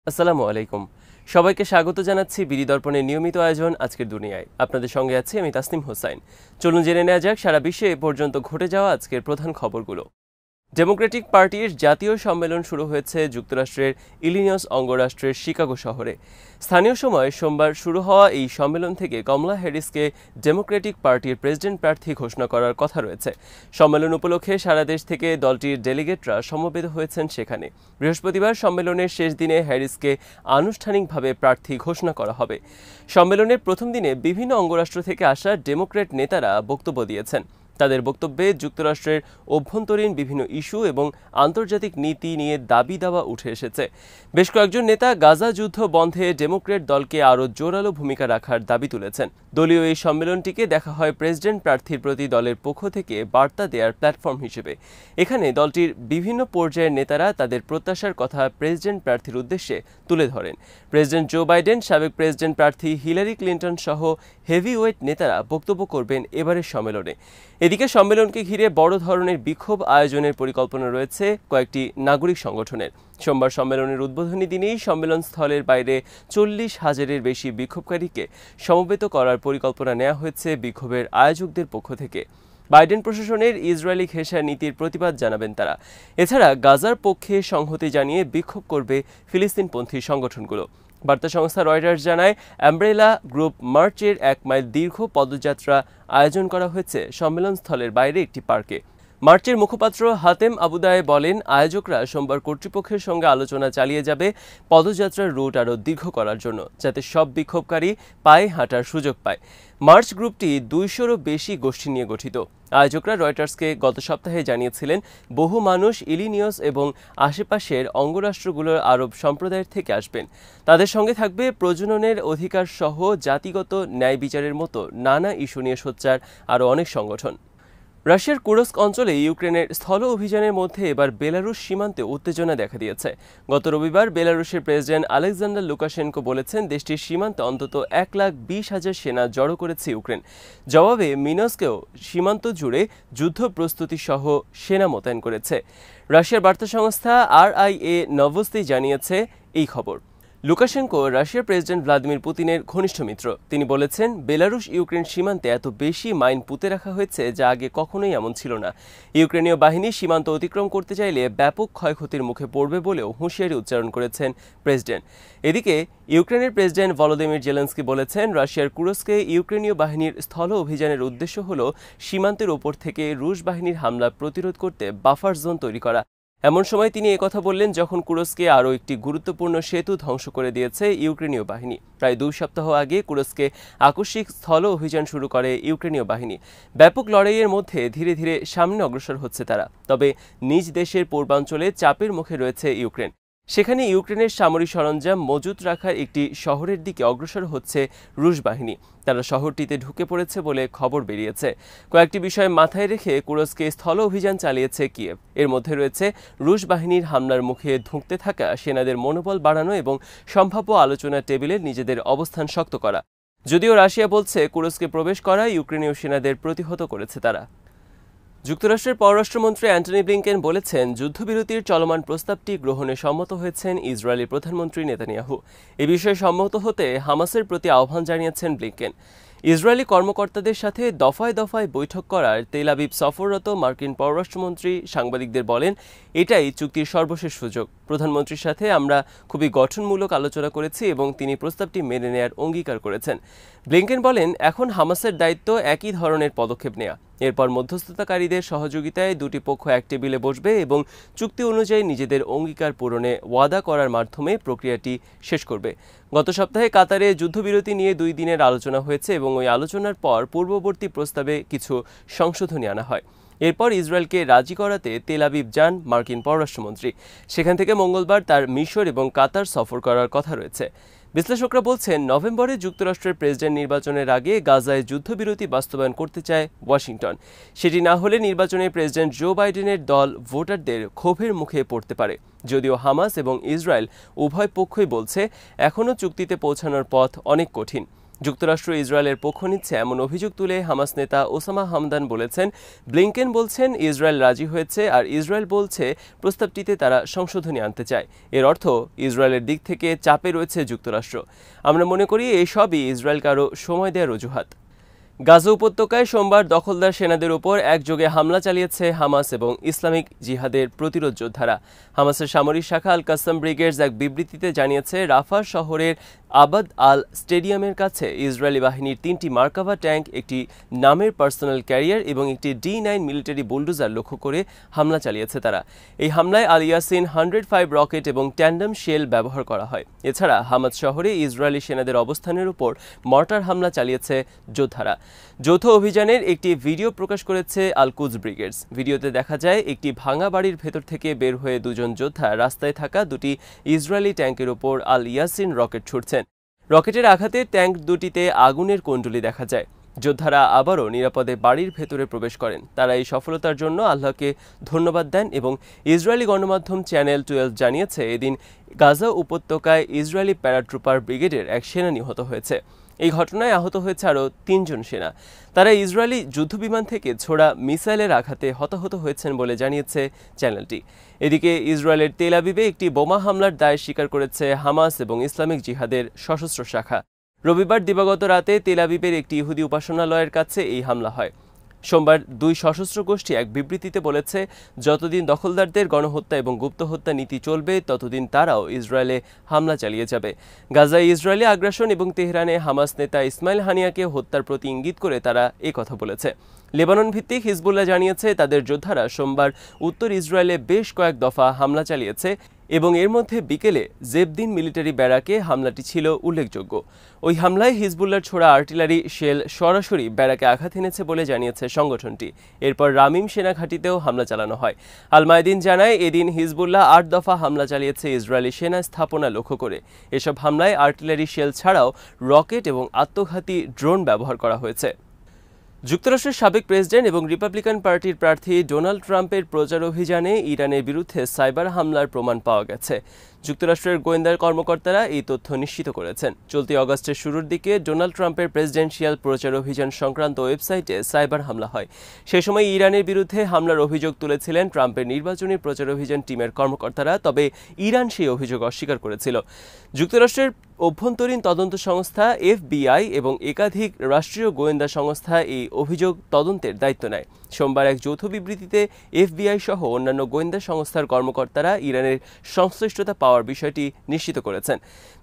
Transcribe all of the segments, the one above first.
আসসালামু আলাইকুম। সবাইকে স্বাগত জানাচ্ছি বিডি দর্পণের নিয়মিত আয়োজন আজকের দুনিয়ায়। আপনাদের সঙ্গে আছি আমি তাসনিম হোসাইন। চলুন জেনে নেওয়া যাক সারা বিশ্বে এ পর্যন্ত ঘটে যাওয়া আজকের প্রধান খবরগুলো। ডেমোক্রেটিক পার্টির জাতীয় সম্মেলন শুরু হয়েছে যুক্তরাষ্ট্রের ইলিনয়স অঙ্গরাষ্ট্রের শিকাগো শহরে। স্থানীয় সময় সোমবার শুরু হওয়া এই সম্মেলন থেকে কমলা হ্যারিসকে ডেমোক্রেটিক পার্টির প্রেসিডেন্ট প্রার্থী ঘোষণা করার কথা রয়েছে। সম্মেলন উপলক্ষে সারা দেশ থেকে দলটির ডেলিগেটরা সমবেত হয়েছেন সেখানে। বৃহস্পতিবার সম্মেলনের শেষ দিনে হ্যারিসকে আনুষ্ঠানিকভাবে প্রার্থী ঘোষণা করা হবে। সম্মেলনের প্রথম দিনে বিভিন্ন অঙ্গরাষ্ট্র থেকে আসা ডেমোক্র্যাট নেতারা বক্তব্য দিয়েছেন। তাদের বক্তব্যে যুক্তরাষ্ট্রের অভ্যন্তরীণ বিভিন্ন ইস্যু এবং আন্তর্জাতিক নীতি নিয়ে দাবি দাওয়া উঠে এসেছে। বেশ কয়েকজন নেতা গাজা যুদ্ধ বন্ধে ডেমোক্র্যাট দলকে আরও জোরালো ভূমিকা রাখার দাবি তুলেছেন। দলীয় এই সম্মেলনটিকে দেখা হয় প্রেসিডেন্ট প্রার্থীর প্রতি দলের পক্ষ থেকে বার্তা দেওয়ার প্ল্যাটফর্ম হিসেবে। এখানে দলটির বিভিন্ন পর্যায়ের নেতারা তাদের প্রত্যাশার কথা প্রেসিডেন্ট প্রার্থীর উদ্দেশ্যে তুলে ধরেন। প্রেসিডেন্ট জো বাইডেন, সাবেক প্রেসিডেন্ট প্রার্থী হিলারি ক্লিন্টন সহ হেভিওয়েট নেতারা বক্তব্য করবেন এবারের সম্মেলনে। এদিকে সম্মেলনকে ঘিরে বড় ধরনের বিক্ষোভ আয়োজনের পরিকল্পনা রয়েছে কয়েকটি নাগরিক সংগঠনের। সোমবার সম্মেলনের উদ্বোধনী দিনেই সম্মেলন স্থলের বাইরে 40,000-এর বেশি বিক্ষোভকারীকে সমবেত করার পরিকল্পনা নেওয়া হয়েছে বিক্ষোভের আয়োজকদের পক্ষ থেকে। বাইডেন প্রশাসনের ইসরায়েলি ঘেঁষা নীতির প্রতিবাদ জানাবেন তারা। এছাড়া গাজার পক্ষে সংহতি জানিয়ে বিক্ষোভ করবে ফিলিস্তিনপন্থী সংগঠনগুলো। বার্তা সংস্থা রয়টার্স জানায়, অ্যাম্ব্রেলা গ্রুপ মার্চের 1 মাইল দীর্ঘ পদযাত্রা আয়োজন করা হয়েছে সম্মেলন স্থলের বাইরে একটি পার্কে। মার্চের মুখপাত্র হাতেম আবুদায়ে বলেন, আয়োজকরা সোমবার কর্তৃপক্ষের সঙ্গে আলোচনা চালিয়ে যাবে পদযাত্রার রুট আরও দীর্ঘ করার জন্য, যাতে সব বিক্ষোভকারী পায়ে হাঁটার সুযোগ পায়। মার্চ গ্রুপটি 200-রও বেশি গোষ্ঠী নিয়ে গঠিত। আয়োজকরা রয়টার্সকে গত সপ্তাহে জানিয়েছিলেন, বহু মানুষ ইলিনিয়স এবং আশেপাশের অঙ্গরাষ্ট্রগুলোর আরব সম্প্রদায়ের থেকে আসবেন। তাদের সঙ্গে থাকবে প্রজননের অধিকার সহ জাতিগত ন্যায় বিচারের মতো নানা ইস্যু নিয়ে সোচ্চার আরও অনেক সংগঠন। রাশিয়ার কুরস্ক অঞ্চলে ইউক্রেনের স্থল অভিযানের মধ্যে এবার বেলারুশ সীমান্তে উত্তেজনা দেখা দিয়েছে। গত রবিবার বেলারুশের প্রেসিডেন্ট আলেকজান্ডার লুকাশেনকো বলেছেন, দেশটির সীমান্তে অন্তত 1,20,000 সেনা জড়ো করেছে ইউক্রেন। জবাবে মিনস্কেও সীমান্ত জুড়ে যুদ্ধ প্রস্তুতি সহ সেনা মোতায়েন করেছে। রাশিয়ার বার্তা সংস্থা RIA নভোস্তি জানিয়েছে এই খবর। লুকাশেনকো রাশিয়ার প্রেসিডেন্ট ভ্লাদিমির পুতিনের ঘনিষ্ঠ মিত্র। তিনি বলেছেন, বেলারুশ ইউক্রেন সীমান্তে এত বেশি মাইন পুঁতে রাখা হয়েছে যা আগে কখনোই এমন ছিল না। ইউক্রেনীয় বাহিনী সীমান্ত অতিক্রম করতে চাইলে ব্যাপক ক্ষয়ক্ষতির মুখে পড়বে বলেও হুঁশিয়ারি উচ্চারণ করেছেন প্রেসিডেন্ট। এদিকে ইউক্রেনের প্রেসিডেন্ট ভলোদিমির জেলেনস্কি বলেছেন, রাশিয়ার কুরস্কে ইউক্রেনীয় বাহিনীর স্থল অভিযানের উদ্দেশ্য হল সীমান্তের ওপর থেকে রুশ বাহিনীর হামলা প্রতিরোধ করতে বাফার জোন তৈরি করা। এমন সময় তিনি একথা বললেন যখন কুরস্কে আরও একটি গুরুত্বপূর্ণ সেতু ধ্বংস করে দিয়েছে ইউক্রেনীয় বাহিনী। প্রায় 2 সপ্তাহ আগে কুরস্কে আকস্মিক স্থল অভিযান শুরু করে ইউক্রেনীয় বাহিনী। ব্যাপক লড়াইয়ের মধ্যে ধীরে ধীরে সামনে অগ্রসর হচ্ছে তারা। তবে নিজ দেশের পূর্বাঞ্চলে চাপের মুখে রয়েছে ইউক্রেন। সেখানে ইউক্রেনের সামরিক সরঞ্জাম মজুত রাখার একটি শহরের দিকে অগ্রসর হচ্ছে রুশ বাহিনী। তারা শহরটিতে ঢুকে পড়েছে বলে খবর বেরিয়েছে। কয়েকটি বিষয় মাথায় রেখে কুরস্কে স্থল অভিযান চালিয়েছে কিয়েভ। এর মধ্যে রয়েছে রুশ বাহিনীর হামলার মুখে ধুঁকতে থাকা সেনাদের মনোবল বাড়ানো এবং সম্ভাব্য আলোচনার টেবিলে নিজেদের অবস্থান শক্ত করা। যদিও রাশিয়া বলছে, কুরস্কে প্রবেশ করা ইউক্রেনীয় সেনাদের প্রতিহত করেছে তারা। যুক্তরাষ্ট্রের পররাষ্ট্রমন্ত্রী অ্যান্টনি ব্লিংকেন বলেছেন, যুদ্ধবিরতির চলমান প্রস্তাবটি গ্রহণে সম্মত হয়েছেন ইসরায়েলি প্রধানমন্ত্রী নেতানিয়াহু। এ বিষয়ে সম্মত হতে হামাসের প্রতি আহ্বান জানিয়েছেন ব্লিংকেন। ইসরায়েলি কর্মকর্তাদের সাথে দফায় দফায় বৈঠক করার তেল আবিব সফররত মার্কিন পররাষ্ট্রমন্ত্রী সাংবাদিকদের বলেন, এটাই চুক্তির সর্বশেষ সুযোগ। প্রধানমন্ত্রীর সাথে আমরা খুবই গঠনমূলক আলোচনা করেছি এবং তিনি প্রস্তাবটি মেনে নেয়ার অঙ্গীকার করেছেন। ব্লিংকেন বলেন, এখন হামাসের দায়িত্ব একই ধরনের পদক্ষেপ নেওয়া। এরপর মধ্যস্থতাকারীদের সহযোগিতায় দুটি পক্ষ এক টেবিলে বসবে এবং চুক্তি অনুযায়ী নিজেদের অঙ্গীকার পূরণে ওয়াদা করার মাধ্যমে প্রক্রিয়াটি শেষ করবে। গত সপ্তাহে কাতারে যুদ্ধবিরতি নিয়ে 2 দিনের আলোচনা হয়েছে এবং ওই আলোচনার পর পূর্ববর্তী প্রস্তাবে কিছু সংশোধনী আনা হয়। এরপর ইসরায়েলকে রাজি করাতে তেল আবিব যান মার্কিন পররাষ্ট্রমন্ত্রী। সেখান থেকে মঙ্গলবার তার মিশর এবং কাতার সফর করার কথা রয়েছে। বিশ্লেষকরা বলছেন, নভেম্বরে যুক্তরাষ্ট্রের প্রেসিডেন্ট নির্বাচনের আগে গাজায় যুদ্ধবিরতি বাস্তবায়ন করতে চায় ওয়াশিংটন। সেটি না হলে নির্বাচনে প্রেসিডেন্ট জো বাইডেনের দল ভোটারদের ক্ষোভের মুখে পড়তে পারে। যদিও হামাস এবং ইসরায়েল উভয় পক্ষই বলছে, এখনও চুক্তিতে পৌঁছানোর পথ অনেক কঠিন। যুক্তরাষ্ট্র ইসরায়েলের পক্ষ নিচ্ছে এমন অভিযোগ তুলে হামাস নেতা ওসামা হামদান বলেছেন, ব্লিংকেন বলছেন ইসরায়েল রাজি হয়েছে আর ইসরায়েল বলছে প্রস্তাবটিতে তারা সংশোধনী আনতে চায়। এর অর্থ ইসরায়েলের দিক থেকে চাপে রয়েছে যুক্তরাষ্ট্র। আমরা মনে করি এই সবই ইসরায়েলকে আরও সময় দেওয়ার অজুহাত। গাজা উপত্যকায় সোমবার দখলদার সেনাদের উপর একযোগে হামলা চালিয়েছে হামাস এবং ইসলামিক জিহাদের প্রতিরোধ যোদ্ধারা। হামাসের সামরিক শাখা আল কাসাম ব্রিগেডস এক বিবৃতিতে জানিয়েছে, রাফা শহরের আবাদ আল স্টেডিয়ামের কাছে ইসরায়েলি বাহিনীর 3টি মার্কাভা ট্যাঙ্ক, একটি নামের পার্সোনাল ক্যারিয়ার এবং একটি D9 মিলিটারি বুলডোজার লক্ষ্য করে হামলা চালিয়েছে তারা। এই হামলায় আল ইয়াসিন 105 রকেট এবং ট্যান্ডাম শেল ব্যবহার করা হয়। এছাড়া হামাদ শহরে ইসরায়েলি সেনাদের অবস্থানের উপর মর্টার হামলা চালিয়েছে যোদ্ধারা। যৌথ অভিযানের একটি ভিডিও প্রকাশ করেছে আল কুদস ব্রিগেডস। ভিডিওতে দেখা যায় একটি ভাঙা বাড়ির ভেতর থেকে বের হয়ে দুজন যোদ্ধা রাস্তায় থাকা দুটি ইসরায়েলি ট্যাঙ্কের উপর আল ইয়াসিন রকেট ছুড়ছেন। রকেটের আঘাতে ট্যাঙ্ক দুটিতে আগুনের কুণ্ডলী দেখা যায়। যোদ্ধারা আবারও নিরাপদে বাড়ির ভেতরে প্রবেশ করেন। তারা এই সফলতার জন্য আল্লাহকে ধন্যবাদ দেন এবং ইসরায়েলি গণমাধ্যম চ্যানেল 12 জানিয়েছে, এদিন গাজা উপত্যকায় ইসরায়েলি প্যারাট্রুপার ব্রিগেডের এক সেনা নিহত হয়েছে। এই ঘটনায় আহত হয়েছে আরও 3 জন সেনা। তারা ইসরায়েলি যুদ্ধবিমান থেকে ছোড়া মিসাইলের আঘাতে হতাহত হয়েছেন বলে জানিয়েছে চ্যানেলটি। এদিকে ইসরায়েলের তেল আবিবে একটি বোমা হামলার দায় স্বীকার করেছে হামাস এবং ইসলামিক জিহাদের সশস্ত্র শাখা। রবিবার দিবাগত রাতে তেল আবিবের একটি ইহুদি উপাসনালয়ের কাছে এই হামলা হয়। সোমবার 2 সশস্ত্র গোষ্ঠী এক বিবৃতিতে বলেছে, যতদিন দখলদারদের গণহত্যা এবং গুপ্ত হত্যা নীতি চলবে ততদিন তারাও ইসরায়েলে হামলা চালিয়ে যাবে। গাজায় ইসরায়েলি আগ্রাসন এবং তেহরানে হামাস নেতা ইসমাইল হানিয়াকে হত্যার প্রতি ইঙ্গিত করে তারা কথা বলেছে। লেবানন ভিত্তিক হিজবুল্লাহ জানিয়েছে, তাদের যোদ্ধারা সোমবার উত্তর ইসরায়েলে বেশ কয়েক দফা হামলা চালিয়েছে এবং এর মধ্যে বিকেলে জেবদিন মিলিটারি ব্যারাকে হামলাটি ছিল উল্লেখযোগ্য। ওই হামলায় হিজবুল্লাহর ছোড়া আর্টিলারি শেল সরাসরি ব্যারাকে আঘাত এনেছে বলে জানিয়েছে সংগঠনটি। এরপর রামিম সেনা ঘাঁটিতেও হামলা চালানো হয়। আল মায়দিন জানায়, এদিন হিজবুল্লাহ 8 দফা হামলা চালিয়েছে ইসরায়েলি সেনা স্থাপনা লক্ষ্য করে। এসব হামলায় আর্টিলারি শেল ছাড়াও রকেট এবং আত্মঘাতী ড্রোন ব্যবহার করা হয়েছে। যুক্তরাষ্ট্রের সাবেক প্রেসিডেন্ট এবং রিপাবলিকান পার্টির প্রার্থী ডোনাল্ড ট্রাম্পের প্রচার অভিযানে ইরানের বিরুদ্ধে সাইবার হামলার প্রমাণ পাওয়া গেছে। যুক্তরাষ্ট্রের গোয়েন্দা কর্মকর্তারা এই তথ্য নিশ্চিত করেছেন। চলতি অগাস্টের শুরুর দিকে ডোনাল্ড ট্রাম্পের প্রেসিডেন্সিয়াল প্রচার অভিযান সংক্রান্ত ওয়েবসাইটে সাইবার হামলা হয়। সে সময় ইরানের বিরুদ্ধে হামলার অভিযোগ তুলেছিলেন ট্রাম্পের নির্বাচনী প্রচার অভিযান টিমের কর্মকর্তারা, তবে ইরান সেই অভিযোগ অস্বীকার করেছিল। যুক্তরাষ্ট্রের অভ্যন্তরীণ তদন্ত সংস্থা FBI এবং একাধিক রাষ্ট্রীয় গোয়েন্দা সংস্থা এই অভিযোগ তদন্তের দায়িত্ব নেয়। সোমবার এক যৌথ বিবৃতিতে FBI সহ অন্যান্য গোয়েন্দা সংস্থার কর্মকর্তারা ইরানের সংশ্লিষ্টতা পাওয়ার বিষয়টি নিশ্চিত করেছেন।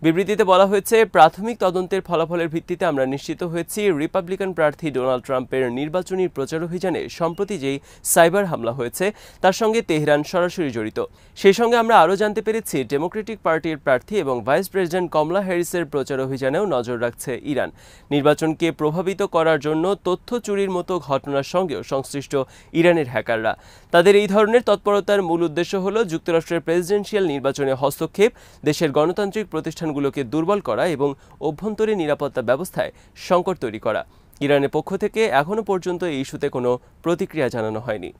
বিবৃতিতে বলা হয়েছে, প্রাথমিক তদন্তের ফলাফলের ভিত্তিতে আমরা নিশ্চিত হয়েছি রিপাবলিকান প্রার্থী ডোনাল্ড ট্রাম্পের নির্বাচনী প্রচার অভিযানে সম্প্রতি যেই সাইবার হামলা হয়েছে তার সঙ্গে তেহরান সরাসরি জড়িত। সেই সঙ্গে আমরা আরও জানতে পেরেছি ডেমোক্রেটিক পার্টির প্রার্থী এবং ভাইস প্রেসিডেন্ট কমলা হ্যারিসের প্রচার অভিযানেও নজর রাখছে ইরান। নির্বাচনকে প্রভাবিত করার জন্য তথ্য চুরির মতো ঘটনার সঙ্গেও সংশ্লিষ্ট ইরানের হ্যাকাররা। তাদের এই ধরনের তৎপরতার মূল উদ্দেশ্য হল যুক্তরাষ্ট্রের প্রেসিডেন্সিয়াল নির্বাচনে হস্তক্ষেপ, দেশের গণতান্ত্রিক প্রতিষ্ঠানগুলোকে দুর্বল করা এবং অভ্যন্তরীণ নিরাপত্তা ব্যবস্থায় সংকট তৈরি করা। ইরানের পক্ষ থেকে এখনও পর্যন্ত এই ইস্যুতে কোনো প্রতিক্রিয়া জানানো হয়নি।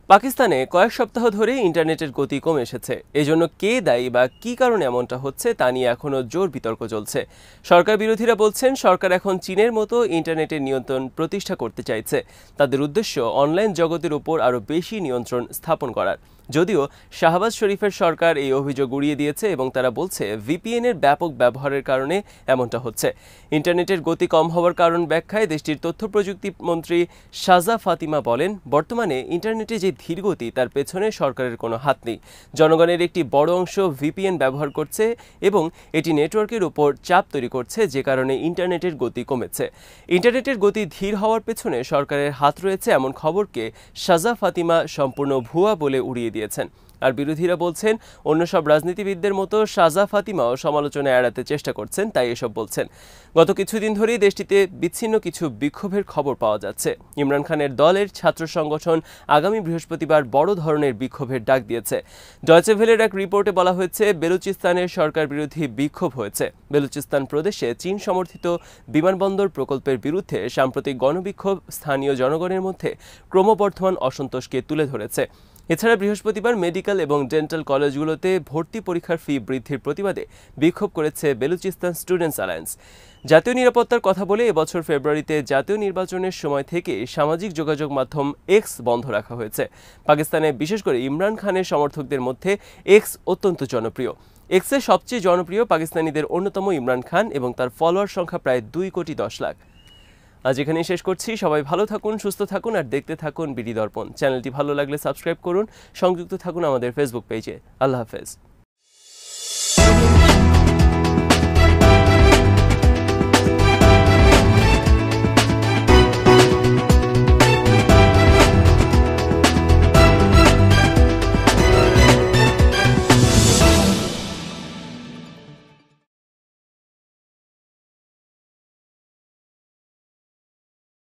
পাকিস্তানে কয়েক সপ্তাহ ধরে ইন্টারনেটের গতি কমে এসেছে। এজন্য কে দায়ী বা কী কারণে এমনটা হচ্ছে তা নিয়ে এখনও জোর বিতর্ক চলছে। সরকার বিরোধীরা বলছেন, সরকার এখন চীনের মতো ইন্টারনেটের নিয়ন্ত্রণ প্রতিষ্ঠা করতে চাইছে। তাদের উদ্দেশ্য অনলাইন জগতের উপর আরও বেশি নিয়ন্ত্রণ স্থাপন করার। যদিও শাহবাজ শরীফের সরকার এই অভিযোগ উড়িয়ে দিয়েছে এবং তারা বলছে VPN-এর ব্যাপক ব্যবহারের কারণে এমনটা হচ্ছে। ইন্টারনেটের গতি কম হওয়ার কারণ ব্যাখ্যায় দেশটির তথ্য প্রযুক্তি মন্ত্রী শাহজা ফাতিমা বলেন, বর্তমানে ইন্টারনেটে যে ধীরগতি তার পেছনে সরকারের কোনো হাত নেই। জনগণের একটি বড় অংশ VPN ব্যবহার করছে এবং এটি নেটওয়ার্কের উপর চাপ তৈরি করছে, যে কারণে ইন্টারনেটের গতি কমেছে। ইন্টারনেটের গতি ধীর হওয়ার পেছনে সরকারের হাত রয়েছে এমন খবরকে শাহজা ফাতিমা সম্পূর্ণ ভুয়া বলে উড়িয়ে দিয়েছেন। আর বিরোধীরা বলছেন, অন্য সব রাজনীতিবিদদের মতো শাহজা ফাতিমাও সমালোচনা এড়াতে চেষ্টা করছেন, তাই এসব বলছেন। গত কিছুদিন ধরেই দেশটিতে বিচ্ছিন্ন কিছু বিক্ষোভের খবর পাওয়া যাচ্ছে। ইমরান খানের দলের ছাত্র সংগঠন আগামী বৃহস্পতিবার বড় ধরনের বিক্ষোভের ডাক দিয়েছে। ডয়চে ভেলের এক রিপোর্টে বলা হয়েছে, বেলুচিস্তানের সরকার বিরোধী বিক্ষোভ হয়েছে। বেলুচিস্তান প্রদেশে চীন সমর্থিত বিমানবন্দর প্রকল্পের বিরুদ্ধে সাম্প্রতিক গণবিক্ষোভ স্থানীয় জনগণের মধ্যে ক্রমবর্ধমান অসন্তোষকে তুলে ধরেছে। এছাড়া বৃহস্পতিবার মেডিকেল এবং ডেন্টাল কলেজগুলোতে ভর্তি পরীক্ষার ফি বৃদ্ধির প্রতিবাদে বিক্ষোভ করেছে বেলুচিস্তান স্টুডেন্টস অ্যালায়েন্স। জাতীয় নিরাপত্তার কথা বলে এবছর ফেব্রুয়ারিতে জাতীয় নির্বাচনের সময় থেকে সামাজিক যোগাযোগ মাধ্যম এক্স বন্ধ রাখা হয়েছে। পাকিস্তানে বিশেষ করে ইমরান খানের সমর্থকদের মধ্যে এক্স অত্যন্ত জনপ্রিয়। এক্সের সবচেয়ে জনপ্রিয় পাকিস্তানিদের অন্যতম ইমরান খান এবং তার ফলোয়ার সংখ্যা প্রায় 2,10,00,000। আজ এখানেই শেষ করছি। সবাই ভালো থাকুন, সুস্থ থাকুন আর দেখতে থাকুন বিডি দর্পণ। চ্যানেলটি ভালো লাগলে সাবস্ক্রাইব করুন, সংযুক্ত থাকুন আমাদের ফেসবুক পেজে। আল্লাহ হাফেজ।